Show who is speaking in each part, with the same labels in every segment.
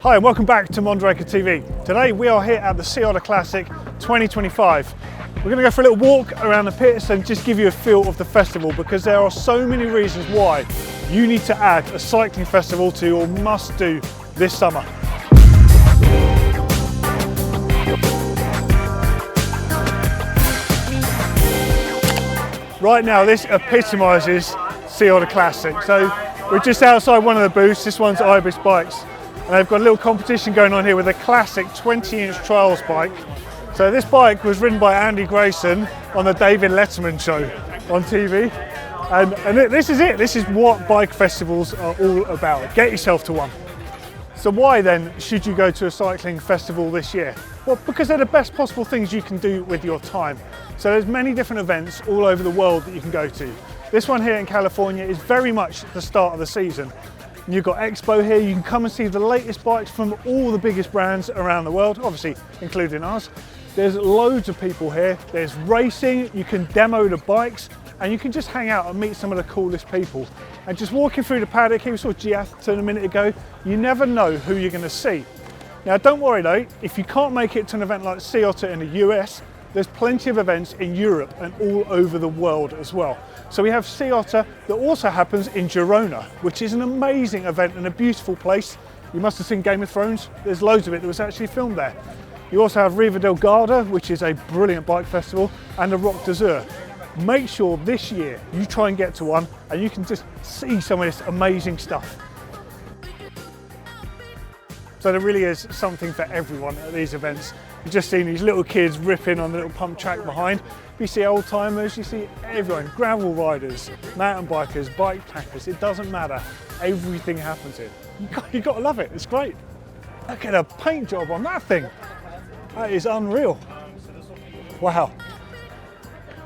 Speaker 1: Hi and welcome back to Mondraker TV. Today we are here at the Sea Otter Classic 2025. We're going to go for a little walk around the pits and just give you a feel of the festival, because there are so many reasons why you need to add a cycling festival to your must-do this summer. Right now this epitomises Sea Otter Classic. So we're just outside one of the booths. This one's Ibis Bikes. And they've got a little competition going on here with a classic 20-inch trials bike. So this bike was ridden by Andy Grayson on the David Letterman show on TV. And this is it. This is what bike festivals are all about. Get yourself to one. So why then should you go to a cycling festival this year? Well, because they're the best possible things you can do with your time. So there's many different events all over the world that you can go to. This one here in California is very much the start of the season. You've got Expo here. You can come and see the latest bikes from all the biggest brands around the world, obviously including ours. There's loads of people here. There's racing, you can demo the bikes, and you can just hang out and meet some of the coolest people. And just walking through the paddock here, we saw Giatton a minute ago, you never know who you're going to see. Now don't worry though, if you can't make it to an event like Sea Otter in the US, there's plenty of events in Europe and all over the world as well. So we have Sea Otter that also happens in Girona, which is an amazing event and a beautiful place. You must have seen Game of Thrones. There's loads of it that was actually filmed there. You also have Riva del Garda, which is a brilliant bike festival, and the Rock d'Azur. Make sure this year you try and get to one and you can just see some of this amazing stuff. So there really is something for everyone at these events. You've just seen these little kids ripping on the little pump track behind. You see old timers, you see everyone, gravel riders, mountain bikers, bike packers, it doesn't matter. Everything happens here. You've got to love it, it's great. Look at a paint job on that thing. That is unreal. Wow.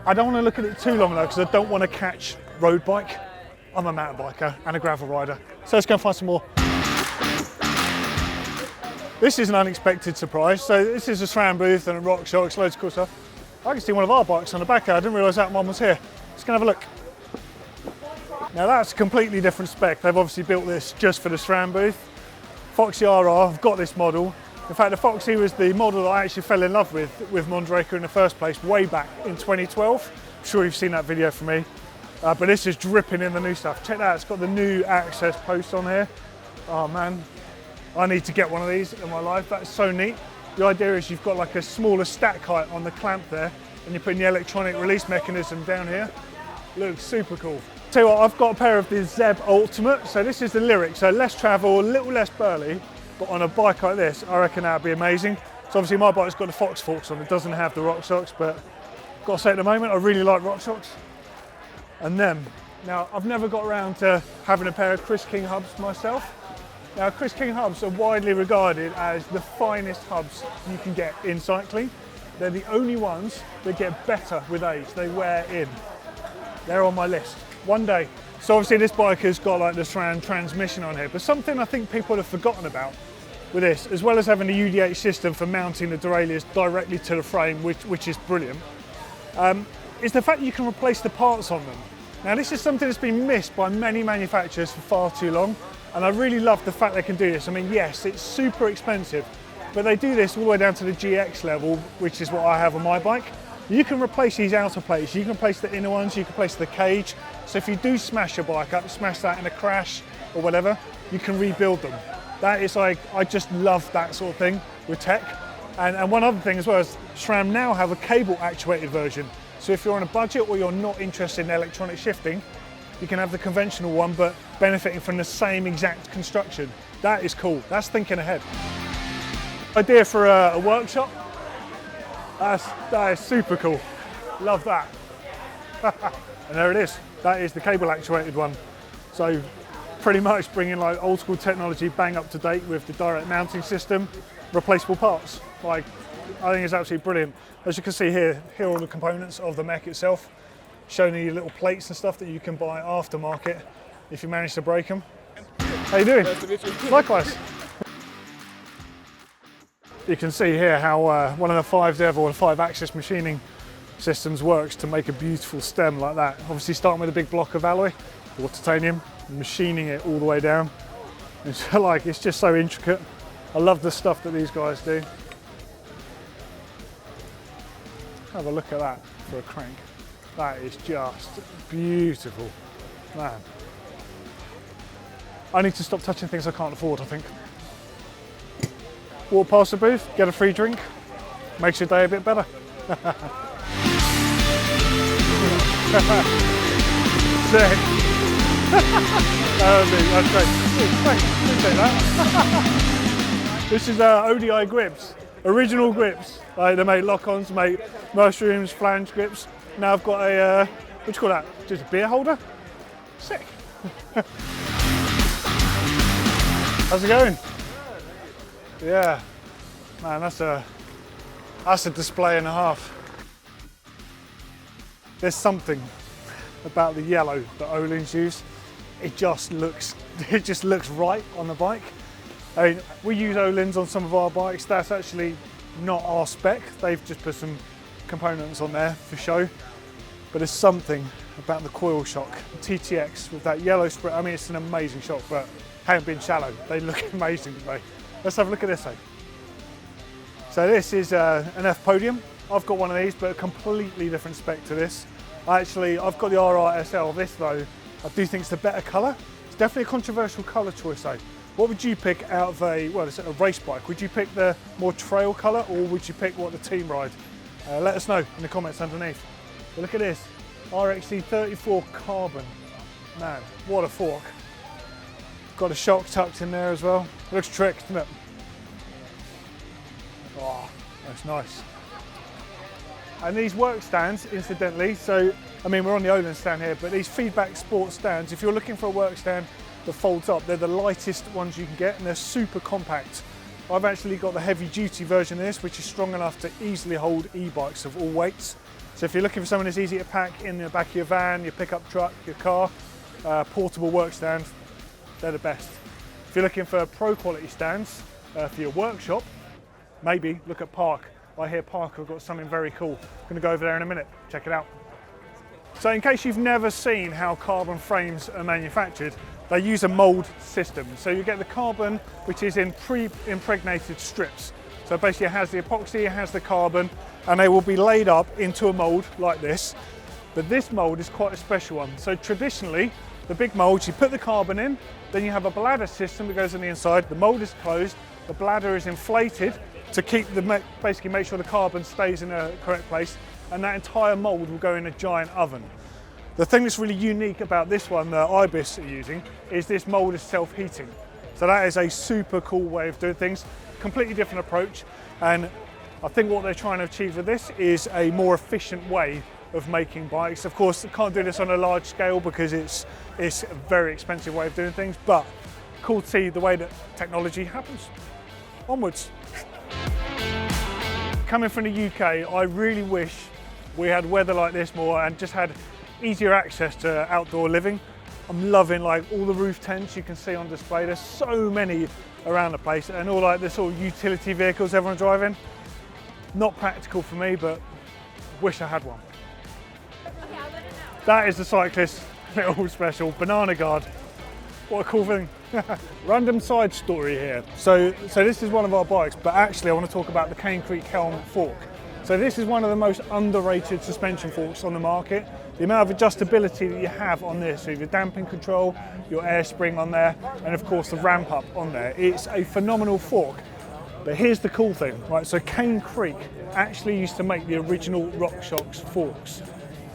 Speaker 1: I don't want to look at it too long though, because I don't want to catch road bike. I'm a mountain biker and a gravel rider. So let's go and find some more. This is an unexpected surprise. So this is a SRAM booth and a RockShox, loads of cool stuff. I can see one of our bikes on the back there. I didn't realise that one was here. Let's go and have a look. Now that's a completely different spec. They've obviously built this just for the SRAM booth. Foxy RR, I've got this model. In fact, the Foxy was the model that I actually fell in love with Mondraker in the first place, way back in 2012. I'm sure you've seen that video from me. But this is dripping in the new stuff. Check that out, it's got the new access post on here. Oh man, I need to get one of these in my life. That's so neat. The idea is you've got like a smaller stack height on the clamp there, and you're putting the electronic release mechanism down here. Looks super cool. Tell you what, I've got a pair of the Zeb Ultimate. So this is the Lyric, so less travel, a little less burly, but on a bike like this, I reckon that'd be amazing. So obviously my bike's got the Fox forks on, it doesn't have the RockShox, but I've got to say at the moment, I really like RockShox. And them. Now, I've never got around to having a pair of Chris King hubs myself. Now, Chris King hubs are widely regarded as the finest hubs you can get in cycling. They're the only ones that get better with age. They wear in. They're on my list. One day. So obviously this bike has got like the SRAM transmission on here, but something I think people have forgotten about with this, as well as having the UDH system for mounting the derailleurs directly to the frame, which is brilliant, is the fact that you can replace the parts on them. Now this is something that's been missed by many manufacturers for far too long. And I really love the fact they can do this. I mean, yes, it's super expensive, but they do this all the way down to the GX level, which is what I have on my bike. You can replace these outer plates, you can replace the inner ones, you can replace the cage. So if you do smash your bike up, smash that in a crash or whatever, you can rebuild them. That is like, I just love that sort of thing with tech. And one other thing as well is SRAM now have a cable actuated version. So if you're on a budget or you're not interested in electronic shifting, you can have the conventional one, but benefiting from the same exact construction. That is cool. That's thinking ahead. Idea for a workshop. That is super cool. Love that. And there it is. That is the cable actuated one. So pretty much bringing like old school technology bang up to date with the direct mounting system, replaceable parts. Like, I think it's absolutely brilliant. As you can see here are all the components of the mech itself. Showing you little plates and stuff that you can buy aftermarket if you manage to break them. How you doing? Nice to meet you. Likewise. You can see here how one of the 5-dev or 5-axis machining systems works to make a beautiful stem like that. Obviously starting with a big block of alloy or titanium, machining it all the way down. It's just so intricate. I love the stuff that these guys do. Have a look at that for a crank. That is just beautiful, man. I need to stop touching things I can't afford, I think. Walk past the booth, get a free drink, makes your day a bit better. Sick. That's great. Thanks, appreciate that. This is ODI grips, original grips. Like they make lock-ons, make mushrooms, flange grips. Now I've got a, what do you call that? Just a beer holder? Sick. How's it going? Yeah, man, that's a display and a half. There's something about the yellow that Öhlins use. It just looks right on the bike. I mean, we use Öhlins on some of our bikes. That's actually not our spec. They've just put some components on there for show. But there's something about the coil shock, the TTX with that yellow spray. I mean, it's an amazing shock, but haven't been shallow. They look amazing today. Let's have a look at this though. So this is an F podium. I've got one of these, but a completely different spec to this. I've got the RR SL. This though, I do think it's the better colour. It's definitely a controversial colour choice though. What would you pick out of it's a race bike? Would you pick the more trail colour, or would you pick what the team ride? Let us know in the comments underneath. But look at this, RXC34 carbon. Man, what a fork. Got a shock tucked in there as well. Looks tricked, doesn't it? Oh, that's nice. And these work stands, incidentally, so, I mean, we're on the Öhlins stand here, but these feedback sports stands, if you're looking for a work stand that folds up, they're the lightest ones you can get, and they're super compact. I've actually got the heavy duty version of this, which is strong enough to easily hold e-bikes of all weights. So if you're looking for something that's easy to pack in the back of your van, your pickup truck, your car, portable work stand, they're the best. If you're looking for pro quality stands for your workshop, maybe look at Park. I hear Park have got something very cool. I'm going to go over there in a minute, check it out. So in case you've never seen how carbon frames are manufactured, they use a mould system. So you get the carbon, which is in pre-impregnated strips. So basically it has the epoxy, it has the carbon, and they will be laid up into a mould like this. But this mould is quite a special one. So traditionally, the big moulds, you put the carbon in, then you have a bladder system that goes on the inside, the mould is closed, the bladder is inflated to keep basically make sure the carbon stays in a correct place, and that entire mould will go in a giant oven. The thing that's really unique about this one that Ibis are using is this mould is self-heating. So that is a super cool way of doing things, completely different approach, and I think what they're trying to achieve with this is a more efficient way of making bikes. Of course, they can't do this on a large scale because it's a very expensive way of doing things, but cool to see the way that technology happens. Onwards. Coming from the UK, I really wish we had weather like this more and just had easier access to outdoor living. I'm loving like all the roof tents you can see on display. There's so many around the place, and all like this sort of utility vehicles everyone's driving. Not practical for me, but wish I had one. That is the cyclist little special banana guard. What a cool thing. Random side story here. So this is one of our bikes, but actually I want to talk about the Cane Creek Helm fork. So this is one of the most underrated suspension forks on the market. The amount of adjustability that you have on this, so your damping control, your air spring on there, and of course the ramp up on there. It's a phenomenal fork. But here's the cool thing, right? So Cane Creek actually used to make the original RockShox forks.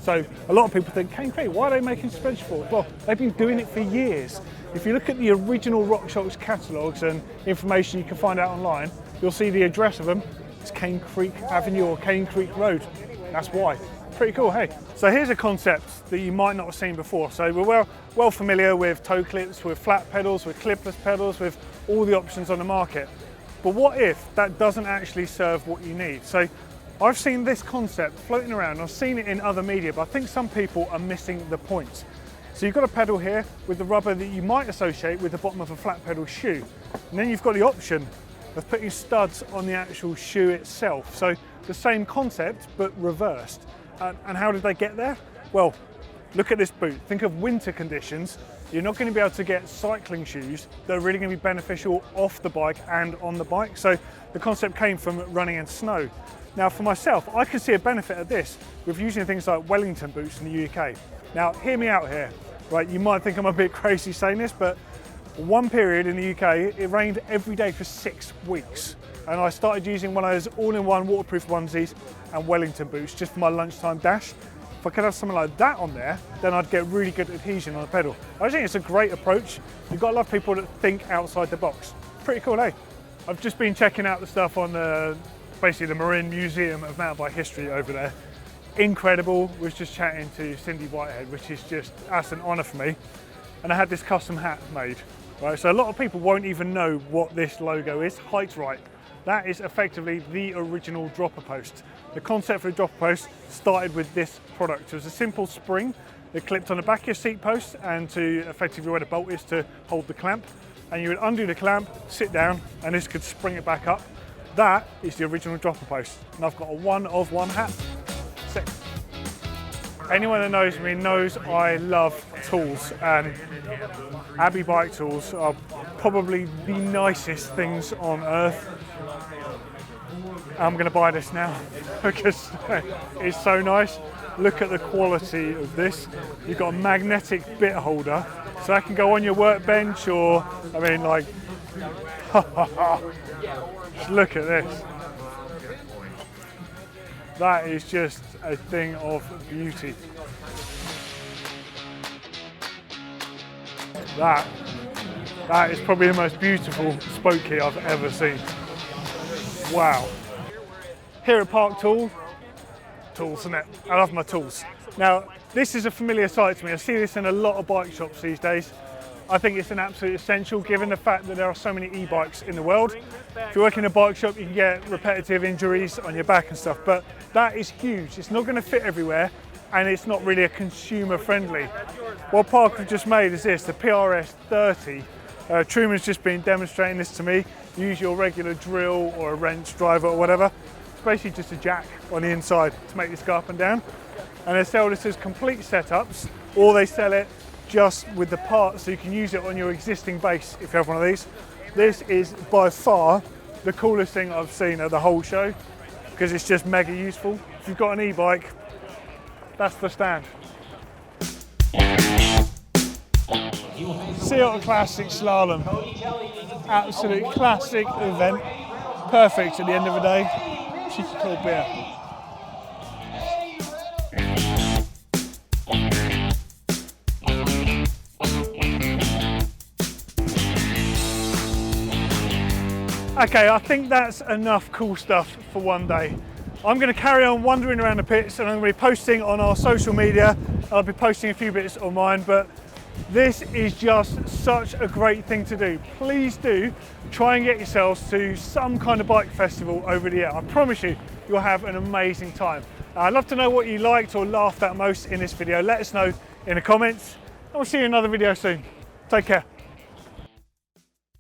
Speaker 1: So a lot of people think, Cane Creek, why are they making suspension forks? Well, they've been doing it for years. If you look at the original RockShox catalogues and information you can find out online, you'll see the address of them. It's Cane Creek Avenue or Cane Creek Road. That's why. Pretty cool, hey? So here's a concept that you might not have seen before. So we're well familiar with toe clips, with flat pedals, with clipless pedals, with all the options on the market. But what if that doesn't actually serve what you need? So I've seen this concept floating around, I've seen it in other media, but I think some people are missing the point. So you've got a pedal here with the rubber that you might associate with the bottom of a flat pedal shoe. And then you've got the option of putting studs on the actual shoe itself. So the same concept, but reversed. And how did they get there? Well, look at this boot. Think of winter conditions. you're not going to be able to get cycling shoes that are really going to be beneficial off the bike and on the bike. So the concept came from running in snow. Now for myself, I can see a benefit of this with using things like Wellington boots in the UK. Now hear me out here, right? You might think I'm a bit crazy saying this, but one period in the UK, it rained every day for 6 weeks. And I started using one of those all-in-one waterproof onesies and Wellington boots just for my lunchtime dash. If I could have something like that on there, then I'd get really good adhesion on the pedal. I think it's a great approach. You've got a lot of people that think outside the box. Pretty cool, eh? I've just been checking out the stuff on basically the Marine Museum of Mountain Bike History over there. Incredible. Was just chatting to Cindy Whitehead, which is that's an honour for me. And I had this custom hat made. Right, so a lot of people won't even know what this logo is. Height Right. That is effectively the original dropper post. The concept for the dropper post started with this product. It was a simple spring that clipped on the back of your seat post, and to effectively where the bolt is to hold the clamp. And you would undo the clamp, sit down, and this could spring it back up. That is the original dropper post. And I've got a one-of-one hat. Sick. Anyone that knows me knows I love tools, and Abbey bike tools are probably the nicest things on earth. I'm going to buy this now because it's so nice. Look at the quality of this. You've got a magnetic bit holder, so that can go on your workbench, or, I mean, like, look at this. That is just a thing of beauty. That is probably the most beautiful spoke key I've ever seen. Wow. Here at Park Tools, isn't it? I love my tools. Now, this is a familiar sight to me. I see this in a lot of bike shops these days. I think it's an absolute essential given the fact that there are so many e-bikes in the world. If you work in a bike shop, you can get repetitive injuries on your back and stuff, but that is huge. It's not going to fit everywhere, and it's not really a consumer friendly. What Park have just made is this, the PRS 30. Truman's just been demonstrating this to me. Use your regular drill or a wrench driver or whatever. It's basically just a jack on the inside to make this go up and down. And they sell this as complete setups, or they sell it just with the parts, so you can use it on your existing base if you have one of these. This is by far the coolest thing I've seen at the whole show, because it's just mega useful. If you've got an e-bike, that's the stand. Sea Otter Classic Slalom. Absolute classic event. Perfect at the end of the day. Cheeky cold beer. Okay, I think that's enough cool stuff for one day. I'm going to carry on wandering around the pits, and I'm going to be posting on our social media. I'll be posting a few bits on mine, but this is just such a great thing to do. Please do try and get yourselves to some kind of bike festival over the year. I promise you, you'll have an amazing time. I'd love to know what you liked or laughed at most in this video. Let us know in the comments, and we'll see you in another video soon. Take care.